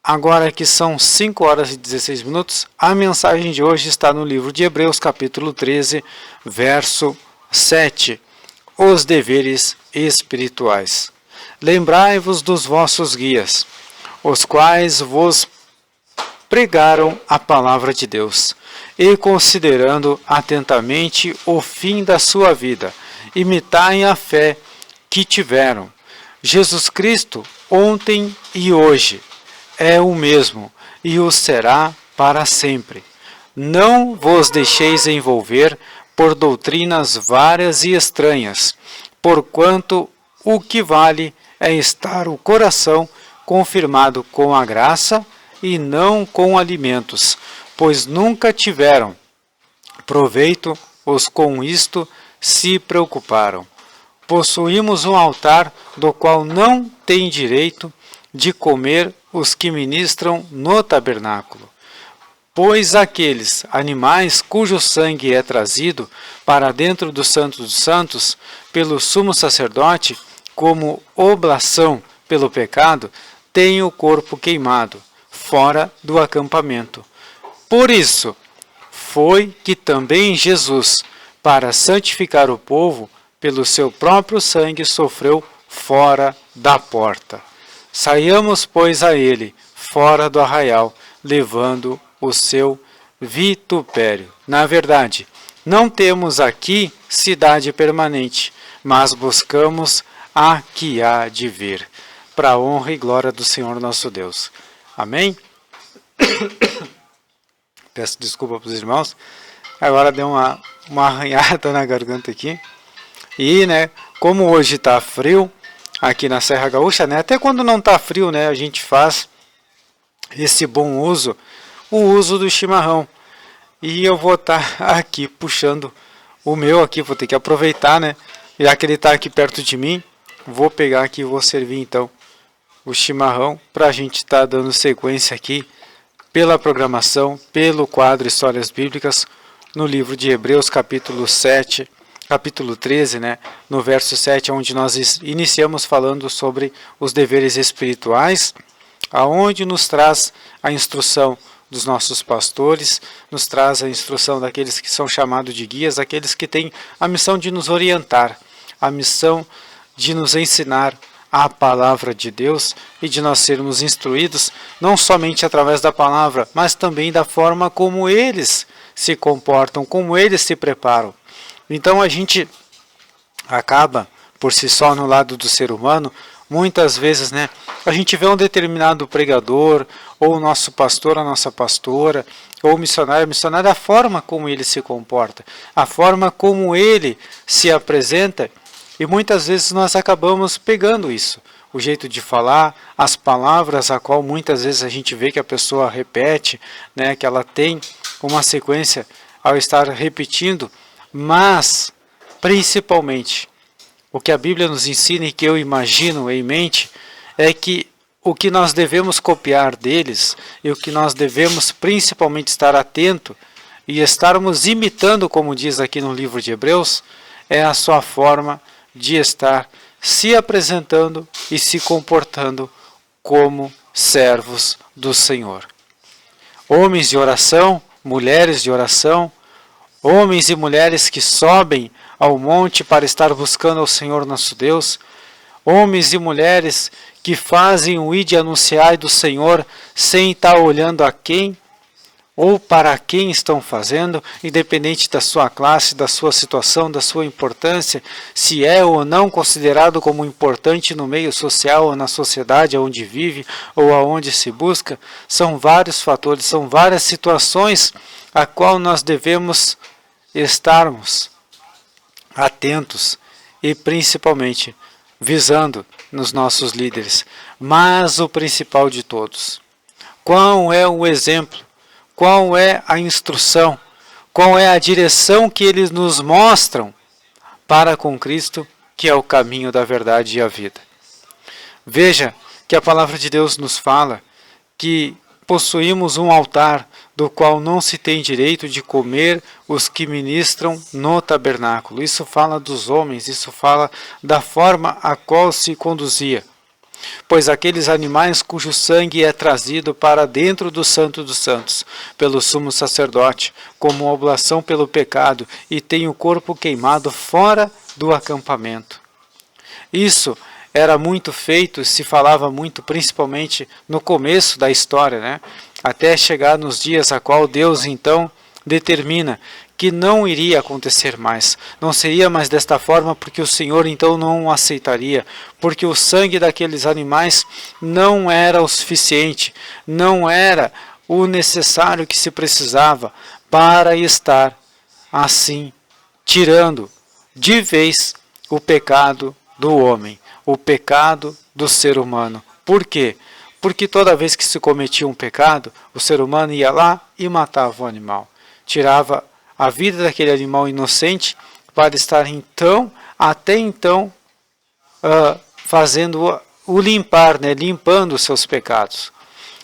Agora que são 5 horas e 16 minutos, a mensagem de hoje está no livro de Hebreus, capítulo 13, verso 7. Os deveres espirituais. Lembrai-vos dos vossos guias, os quais vos pregaram a palavra de Deus, e considerando atentamente o fim da sua vida, imitai a fé que tiveram. Jesus Cristo, ontem e hoje, é o mesmo e o será para sempre. Não vos deixeis envolver por doutrinas várias e estranhas, porquanto o que vale é estar o coração confirmado com a graça e não com alimentos, pois nunca tiveram proveito os com isto se preocuparam. Possuímos um altar do qual não tem direito de comer os que ministram no tabernáculo, pois aqueles animais cujo sangue é trazido para dentro do Santo dos Santos pelo sumo sacerdote como oblação pelo pecado, têm o corpo queimado fora do acampamento. Por isso foi que também Jesus, para santificar o povo, pelo seu próprio sangue sofreu fora da porta. Saiamos, pois, a ele, fora do arraial, levando o seu vitupério. Na verdade, não temos aqui cidade permanente, mas buscamos a que há de vir, para a honra e glória do Senhor nosso Deus. Amém? Peço desculpa para os irmãos. Agora deu uma arranhada na garganta aqui. E, como hoje está frio aqui na Serra Gaúcha, até quando não está frio, a gente faz esse bom uso, o uso do chimarrão. E eu vou estar aqui puxando o meu aqui, vou ter que aproveitar, já que ele está aqui perto de mim, vou pegar aqui e vou servir então o chimarrão para a gente estar dando sequência aqui pela programação, pelo quadro Histórias Bíblicas, no livro de Hebreus, capítulo 7, capítulo 13, no verso 7, onde nós iniciamos falando sobre os deveres espirituais, aonde nos traz a instrução dos nossos pastores, nos traz a instrução daqueles que são chamados de guias, aqueles que têm a missão de nos orientar, a missão de nos ensinar a palavra de Deus e de nós sermos instruídos, não somente através da palavra, mas também da forma como eles se comportam, como eles se preparam. Então a gente acaba, por si só, no lado do ser humano, muitas vezes, a gente vê um determinado pregador, ou o nosso pastor, a nossa pastora, ou o missionário, a forma como ele se comporta, a forma como ele se apresenta, e muitas vezes nós acabamos pegando isso, o jeito de falar, as palavras a qual muitas vezes a gente vê que a pessoa repete, que ela tem uma sequência ao estar repetindo, mas, principalmente, o que a Bíblia nos ensina e que eu imagino em mente é que o que nós devemos copiar deles e o que nós devemos principalmente estar atento e estarmos imitando, como diz aqui no livro de Hebreus, é a sua forma de estar se apresentando e se comportando como servos do Senhor. Homens de oração, mulheres de oração, homens e mulheres que sobem ao monte para estar buscando ao Senhor nosso Deus, homens e mulheres que fazem o ide anunciar do Senhor sem estar olhando a quem ou para quem estão fazendo, independente da sua classe, da sua situação, da sua importância, se é ou não considerado como importante no meio social ou na sociedade onde vive ou aonde se busca, são vários fatores, são várias situações a qual nós devemos estarmos atentos e principalmente visando nos nossos líderes. Mas o principal de todos, qual é o exemplo, qual é a instrução, qual é a direção que eles nos mostram para com Cristo, que é o caminho da verdade e a vida. Veja que a palavra de Deus nos fala que possuímos um altar do qual não se tem direito de comer os que ministram no tabernáculo. Isso fala dos homens, isso fala da forma a qual se conduzia. pois aqueles animais cujo sangue é trazido para dentro do Santo dos Santos, pelo sumo sacerdote, como oblação pelo pecado, e tem o corpo queimado fora do acampamento. Isso era muito feito, se falava muito, principalmente no começo da história, né? Até chegar nos dias a qual Deus então determina que não iria acontecer mais, não seria mais desta forma, porque o Senhor então não o aceitaria, porque o sangue daqueles animais não era o suficiente, não era o necessário que se precisava para estar assim tirando de vez o pecado do homem, o pecado do ser humano. Por quê? Porque toda vez que se cometia um pecado, o ser humano ia lá e matava o animal, tirava a vida daquele animal inocente para estar então, até então, fazendo o limpar, né, limpando os seus pecados.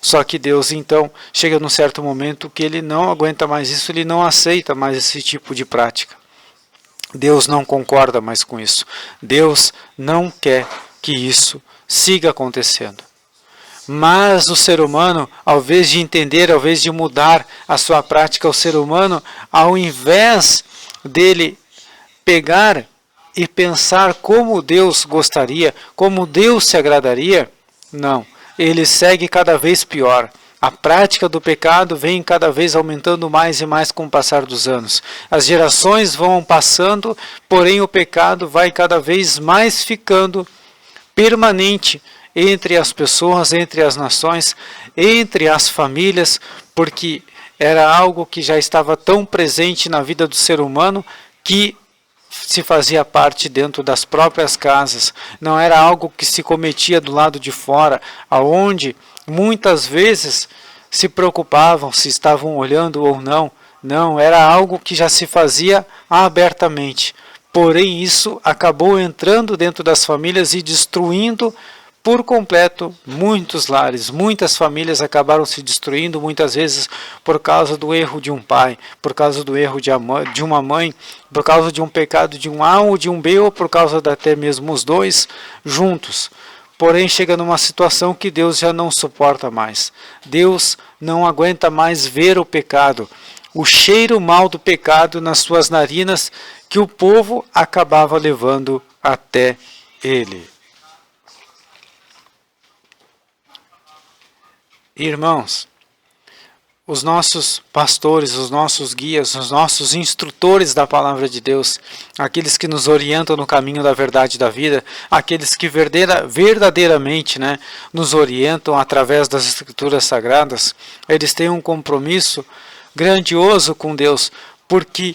Só que Deus então chega num certo momento que ele não aguenta mais isso, ele não aceita mais esse tipo de prática. Deus não concorda mais com isso. Deus não quer que isso siga acontecendo. Mas o ser humano, ao invés de entender, ao invés de mudar a sua prática, o ser humano, ao invés dele pegar e pensar como Deus gostaria, como Deus se agradaria, não, ele segue cada vez pior. A prática do pecado vem cada vez aumentando mais e mais com o passar dos anos. As gerações vão passando, porém o pecado vai cada vez mais ficando permanente entre as pessoas, entre as nações, entre as famílias, porque era algo que já estava tão presente na vida do ser humano que se fazia parte dentro das próprias casas. Não era algo que se cometia do lado de fora, aonde muitas vezes se preocupavam se estavam olhando ou não. Não, era algo que já se fazia abertamente. Porém, isso acabou entrando dentro das famílias e destruindo por completo muitos lares. Muitas famílias acabaram se destruindo, muitas vezes por causa do erro de um pai, por causa do erro de uma mãe, por causa de um pecado de um A ou de um B, ou por causa de até mesmo os dois juntos. Porém, chega numa situação que Deus já não suporta mais. Deus não aguenta mais ver o pecado, o cheiro mau do pecado nas suas narinas que o povo acabava levando até ele. Irmãos, os nossos pastores, os nossos guias, os nossos instrutores da palavra de Deus, aqueles que nos orientam no caminho da verdade da vida, aqueles que verdadeiramente, né, nos orientam através das escrituras sagradas, eles têm um compromisso grandioso com Deus, porque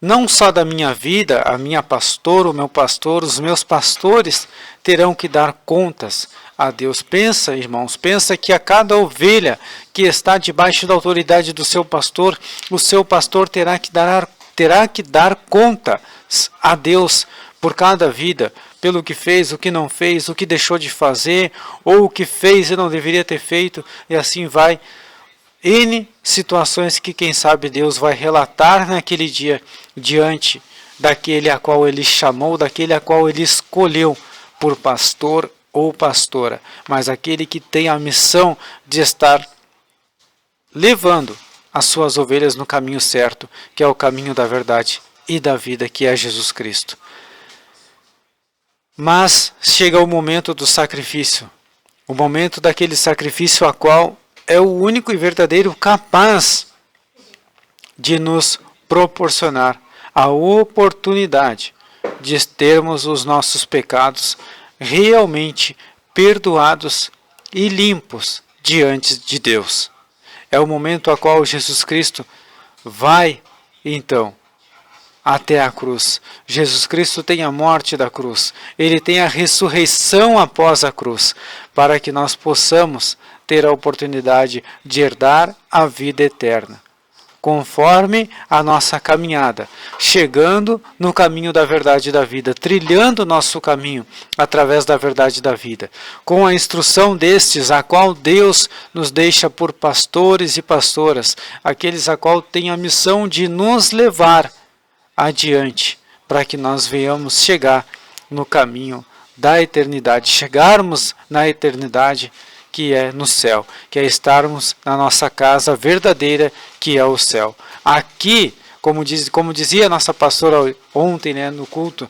não só da minha vida, a minha pastora, o meu pastor, os meus pastores terão que dar contas a Deus. Pensa, irmãos, pensa que a cada ovelha que está debaixo da autoridade do seu pastor, o seu pastor terá que dar contas a Deus por cada vida, pelo que fez, o que não fez, o que deixou de fazer, ou o que fez e não deveria ter feito, e assim vai. N situações que, quem sabe, Deus vai relatar naquele dia diante daquele a qual ele chamou, daquele a qual ele escolheu por pastor ou pastora, mas aquele que tem a missão de estar levando as suas ovelhas no caminho certo, que é o caminho da verdade e da vida, que é Jesus Cristo. Mas chega o momento do sacrifício, o momento daquele sacrifício a qual é o único e verdadeiro capaz de nos proporcionar a oportunidade de termos os nossos pecados realmente perdoados e limpos diante de Deus. É o momento a qual Jesus Cristo vai, então, até a cruz. Jesus Cristo tem a morte da cruz, ele tem a ressurreição após a cruz, para que nós possamos ter a oportunidade de herdar a vida eterna, conforme a nossa caminhada, chegando no caminho da verdade da vida, trilhando o nosso caminho através da verdade da vida, com a instrução destes, a qual Deus nos deixa por pastores e pastoras, aqueles a qual tem a missão de nos levar adiante, para que nós venhamos chegar no caminho da eternidade, chegarmos na eternidade que é no céu, que é estarmos na nossa casa verdadeira, que é o céu. Aqui, como dizia a nossa pastora ontem, né, no culto,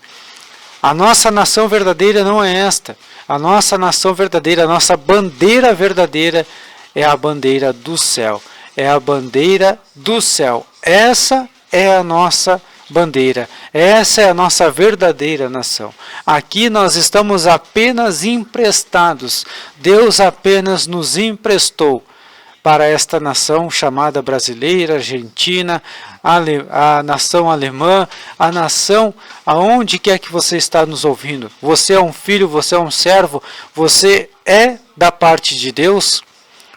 a nossa nação verdadeira não é esta. A nossa nação verdadeira, a nossa bandeira verdadeira é a bandeira do céu. É a bandeira do céu. Essa é a nossa bandeira. Essa é a nossa verdadeira nação. Aqui nós estamos apenas emprestados. Deus apenas nos emprestou para esta nação chamada brasileira, argentina, a nação alemã, a nação aonde quer que você está nos ouvindo. Você é um filho, você é um servo, você é da parte de Deus,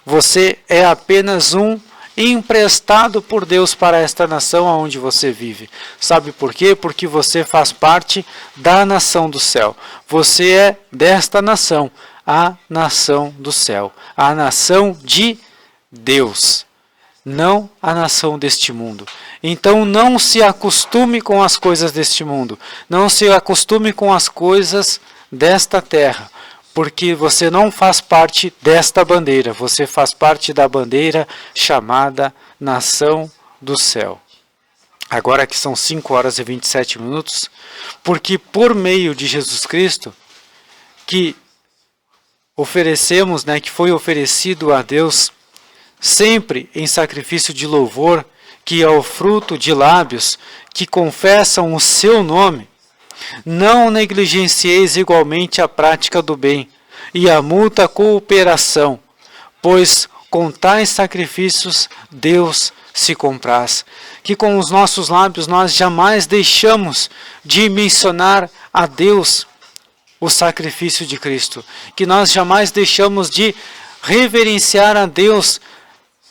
você é apenas um emprestado por Deus para esta nação aonde você vive. Sabe por quê? Porque você faz parte da nação do céu. Você é desta nação, a nação do céu, a nação de Deus, não a nação deste mundo. Então não se acostume com as coisas deste mundo, não se acostume com as coisas desta terra, porque você não faz parte desta bandeira, você faz parte da bandeira chamada nação do céu. Agora que são 5 horas e 27 minutos, porque por meio de Jesus Cristo, que oferecemos, né, que foi oferecido a Deus, sempre em sacrifício de louvor, que é o fruto de lábios que confessam o seu nome, não negligencieis igualmente a prática do bem e a mútua cooperação, pois com tais sacrifícios Deus se compraz. Que com os nossos lábios nós jamais deixamos de mencionar a Deus o sacrifício de Cristo, que nós jamais deixamos de reverenciar a Deus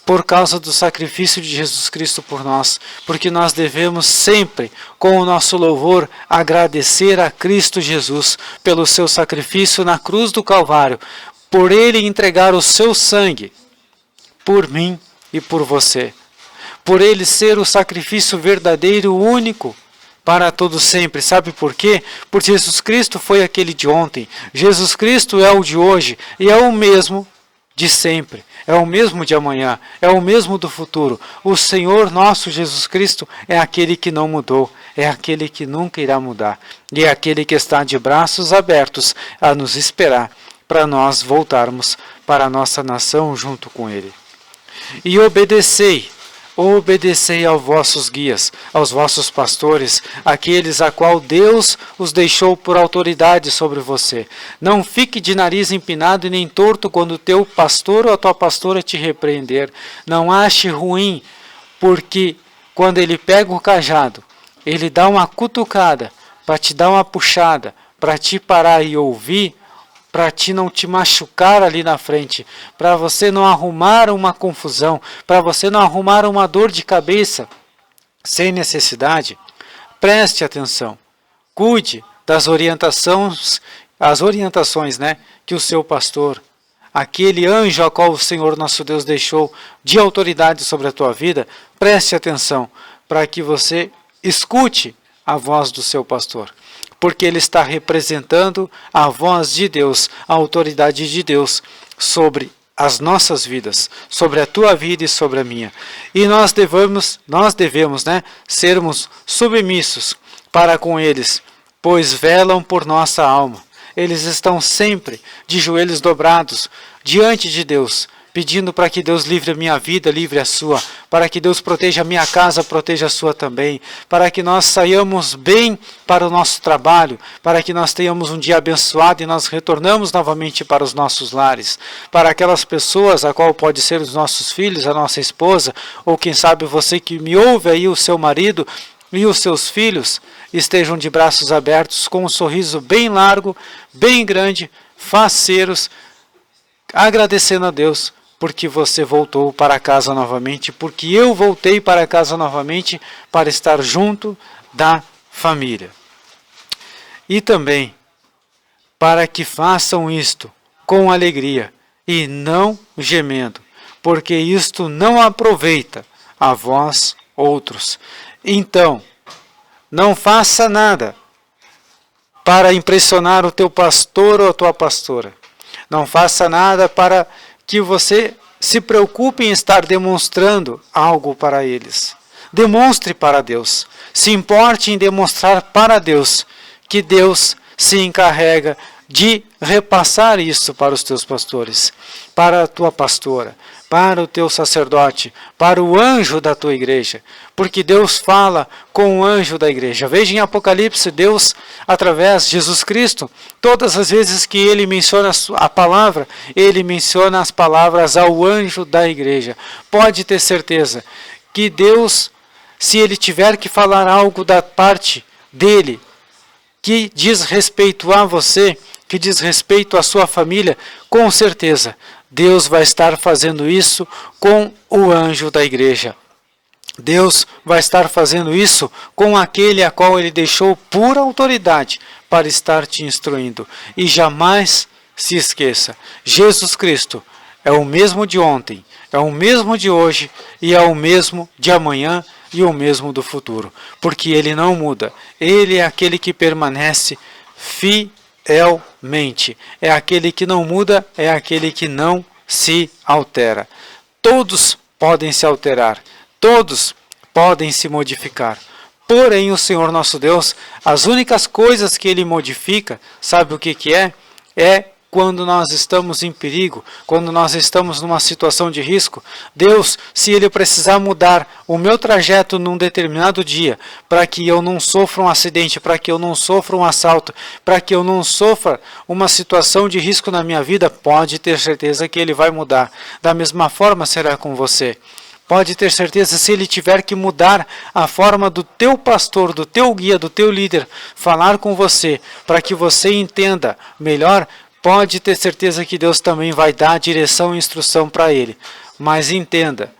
por causa do sacrifício de Jesus Cristo por nós, porque nós devemos sempre, com o nosso louvor, agradecer a Cristo Jesus pelo seu sacrifício na cruz do Calvário, por ele entregar o seu sangue por mim e por você, por ele ser o sacrifício verdadeiro, único, para todo sempre. Sabe por quê? Porque Jesus Cristo foi aquele de ontem, Jesus Cristo é o de hoje e é o mesmo de sempre, é o mesmo de amanhã, é o mesmo do futuro. O Senhor nosso Jesus Cristo é aquele que não mudou, é aquele que nunca irá mudar, e é aquele que está de braços abertos a nos esperar para nós voltarmos para a nossa nação junto com Ele. E obedecei aos vossos guias, aos vossos pastores, aqueles a qual Deus os deixou por autoridade sobre você. Não fique de nariz empinado e nem torto quando o teu pastor ou a tua pastora te repreender. Não ache ruim, porque quando ele pega o cajado, ele dá uma cutucada para te dar uma puxada, para te parar e ouvir, para ti não te machucar ali na frente, para você não arrumar uma confusão, para você não arrumar uma dor de cabeça sem necessidade. Preste atenção, cuide das orientações, né, que o seu pastor, aquele anjo a qual o Senhor nosso Deus deixou de autoridade sobre a tua vida, preste atenção para que você escute a voz do seu pastor, porque ele está representando a voz de Deus, a autoridade de Deus sobre as nossas vidas, sobre a tua vida e sobre a minha. E nós devemos, né, sermos submissos para com eles, pois velam por nossa alma. Eles estão sempre de joelhos dobrados diante de Deus, pedindo para que Deus livre a minha vida, livre a sua, para que Deus proteja a minha casa, proteja a sua também, para que nós saiamos bem para o nosso trabalho, para que nós tenhamos um dia abençoado e nós retornamos novamente para os nossos lares, para aquelas pessoas, a qual pode ser os nossos filhos, a nossa esposa, ou quem sabe você que me ouve aí, o seu marido e os seus filhos, estejam de braços abertos, com um sorriso bem largo, bem grande, faceiros, agradecendo a Deus, porque você voltou para casa novamente, porque eu voltei para casa novamente para estar junto da família. E também para que façam isto com alegria e não gemendo, porque isto não aproveita a vós outros. Então, não faça nada para impressionar o teu pastor ou a tua pastora. Não faça nada para que você se preocupe em estar demonstrando algo para eles. Demonstre para Deus. Se importe em demonstrar para Deus que Deus se encarrega de repassar isso para os teus pastores, para a tua pastora, para o teu sacerdote, para o anjo da tua igreja, porque Deus fala com o anjo da igreja. Veja em Apocalipse, Deus, através de Jesus Cristo, todas as vezes que ele menciona a palavra, ele menciona as palavras ao anjo da igreja. Pode ter certeza que Deus, se ele tiver que falar algo da parte dele, que diz respeito a você, que diz respeito à sua família, com certeza Deus vai estar fazendo isso com o anjo da igreja. Deus vai estar fazendo isso com aquele a qual ele deixou por autoridade para estar te instruindo. E jamais se esqueça, Jesus Cristo é o mesmo de ontem, é o mesmo de hoje e é o mesmo de amanhã e o mesmo do futuro, porque ele não muda. Ele é aquele que permanece fielmente. É aquele que não muda, é aquele que não se altera. Todos podem se alterar, todos podem se modificar. Porém, o Senhor nosso Deus, as únicas coisas que ele modifica, sabe o que é? É quando nós estamos em perigo, quando nós estamos numa situação de risco. Deus, se ele precisar mudar o meu trajeto num determinado dia, para que eu não sofra um acidente, para que eu não sofra um assalto, para que eu não sofra uma situação de risco na minha vida, pode ter certeza que ele vai mudar. Da mesma forma será com você. Pode ter certeza, se ele tiver que mudar a forma do teu pastor, do teu guia, do teu líder, falar com você, para que você entenda melhor, pode ter certeza que Deus também vai dar direção e instrução para ele. Mas entenda,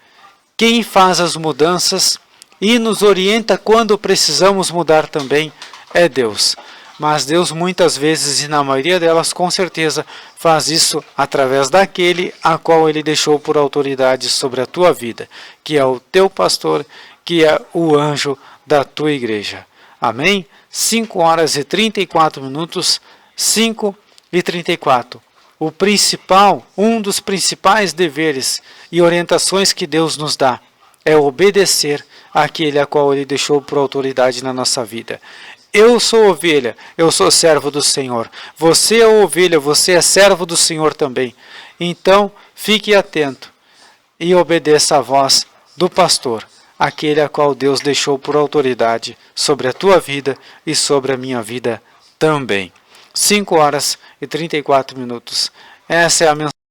quem faz as mudanças e nos orienta quando precisamos mudar também é Deus. Mas Deus muitas vezes, e na maioria delas com certeza, faz isso através daquele a qual ele deixou por autoridade sobre a tua vida, que é o teu pastor, que é o anjo da tua igreja. Amém? 5 horas e 34 minutos, 5:34. O principal, um dos principais deveres e orientações que Deus nos dá é obedecer àquele a qual ele deixou por autoridade na nossa vida. Eu sou ovelha, eu sou servo do Senhor. Você é ovelha, você é servo do Senhor também. Então, fique atento e obedeça à voz do pastor, aquele a qual Deus deixou por autoridade sobre a tua vida e sobre a minha vida também. 5 horas e 34 minutos. Essa é a mensagem.